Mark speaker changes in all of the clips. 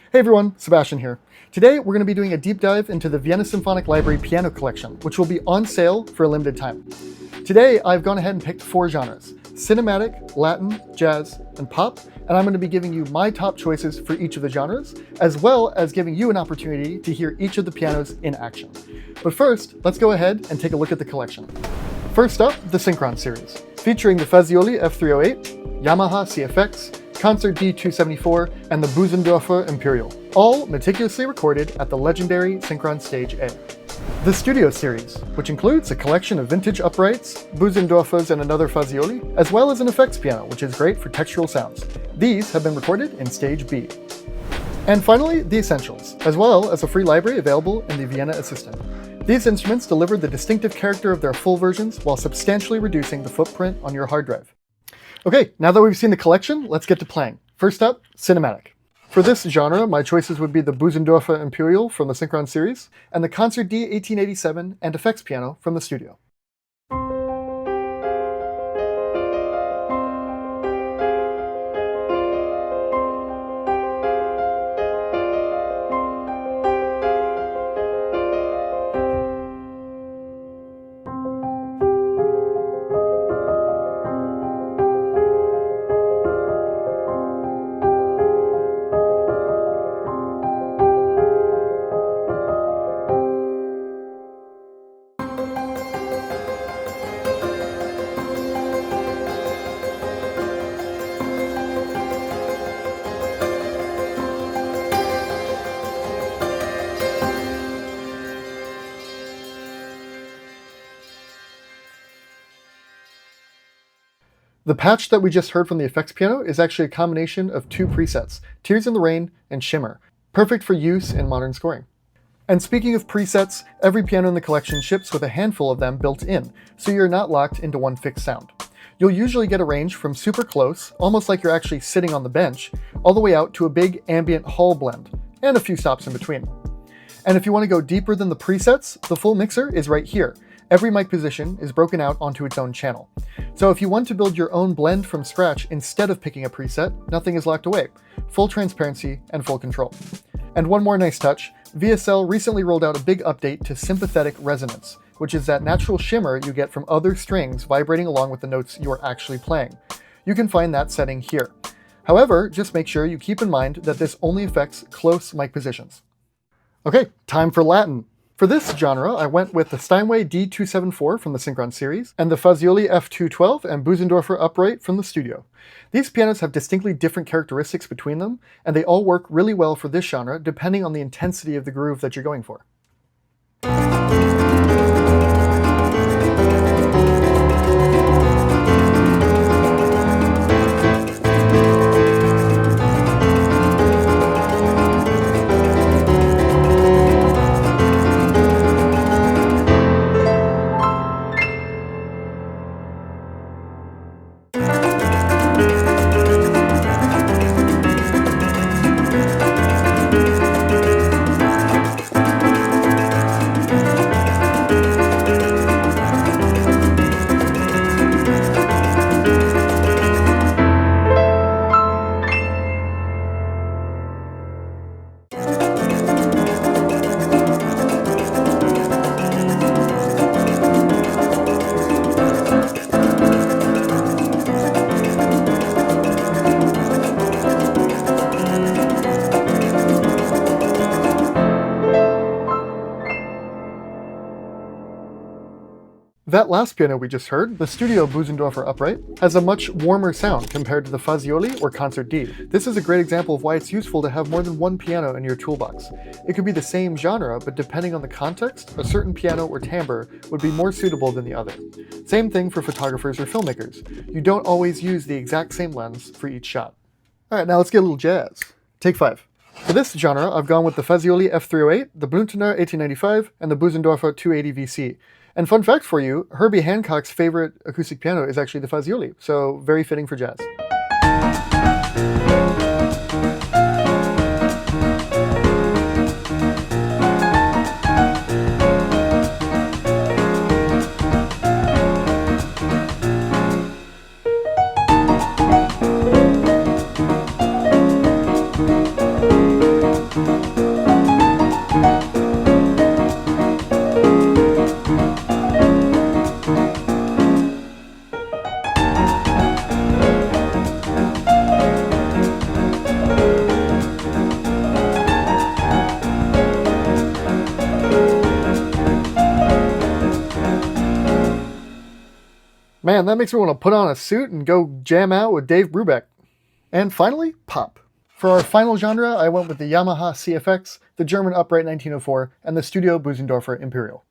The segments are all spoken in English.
Speaker 1: Hey everyone, Sebastian here. Today we're going to be doing a deep dive into the Vienna Symphonic Library piano collection, which will be on sale for a limited time. Today I've gone ahead and picked 4 genres: cinematic, Latin, jazz, and pop, and I'm going to be giving you my top choices for each of the genres, as well as giving you an opportunity to hear each of the pianos in action. But first, let's go ahead and take a look at the collection. First up, the Synchron series, featuring the Fazioli F308, Yamaha CFX, Concert D274, and the Bösendorfer Imperial, all meticulously recorded at the legendary Synchron Stage A. The Studio series, which includes a collection of vintage uprights, Bösendorfers and another Fazioli, as well as an effects piano, which is great for textural sounds. These have been recorded in Stage B. And finally, the Essentials, as well as a free library available in the Vienna Assistant. These instruments deliver the distinctive character of their full versions while substantially reducing the footprint on your hard drive. Okay, now that we've seen the collection, let's get to playing. First up, cinematic. For this genre, my choices would be the Bösendorfer Imperial from the Synchron series, and the Concert D 1887 and effects piano from the Studio. The patch that we just heard from the effects piano is actually a combination of 2 presets, Tears in the Rain and Shimmer, perfect for use in modern scoring. And speaking of presets, every piano in the collection ships with a handful of them built in, so you're not locked into one fixed sound. You'll usually get a range from super close, almost like you're actually sitting on the bench, all the way out to a big ambient hall blend, and a few stops in between. And if you want to go deeper than the presets, the full mixer is right here. Every mic position is broken out onto its own channel. So if you want to build your own blend from scratch instead of picking a preset, nothing is locked away. Full transparency and full control. And one more nice touch, VSL recently rolled out a big update to sympathetic resonance, which is that natural shimmer you get from other strings vibrating along with the notes you are actually playing. You can find that setting here. However, just make sure you keep in mind that this only affects close mic positions. Okay, time for Latin. For this genre, I went with the Steinway D274 from the Synchron series, and the Fazioli F212 and Bösendorfer Upright from the Studio. These pianos have distinctly different characteristics between them, and they all work really well for this genre depending on the intensity of the groove that you're going for. That last piano we just heard, the Studio Bösendorfer Upright, has a much warmer sound compared to the Fazioli or Concert D. This is a great example of why it's useful to have more than one piano in your toolbox. It could be the same genre, but depending on the context, a certain piano or timbre would be more suitable than the other. Same thing for photographers or filmmakers. You don't always use the exact same lens for each shot. Alright, now let's get a little jazz. Take 5. For this genre, I've gone with the Fazioli F308, the Blümtener 1895, and the Bösendorfer 280 VC. And fun fact for you, Herbie Hancock's favorite acoustic piano is actually the Fazioli, so very fitting for jazz. Man, that makes me want to put on a suit and go jam out with Dave Brubeck. And finally, pop. For our final genre, I went with the Yamaha CFX, the German Upright 1904, and the Studio Bösendorfer Imperial.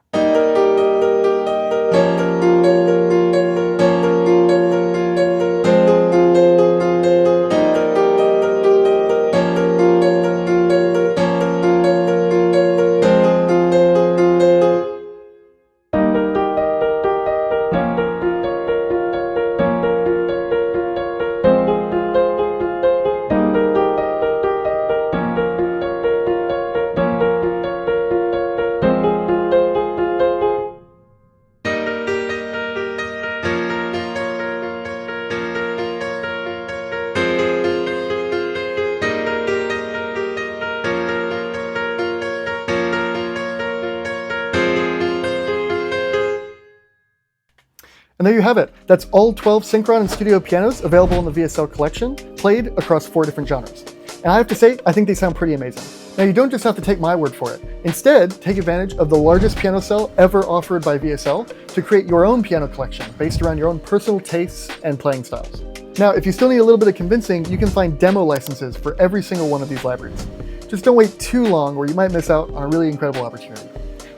Speaker 1: And there you have it. That's all 12 Synchron and Studio pianos available in the VSL collection, played across 4 different genres. And I have to say, I think they sound pretty amazing. Now, you don't just have to take my word for it. Instead, take advantage of the largest piano cell ever offered by VSL to create your own piano collection based around your own personal tastes and playing styles. Now, if you still need a little bit of convincing, you can find demo licenses for every single one of these libraries. Just don't wait too long or you might miss out on a really incredible opportunity.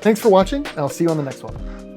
Speaker 1: Thanks for watching, and I'll see you on the next one.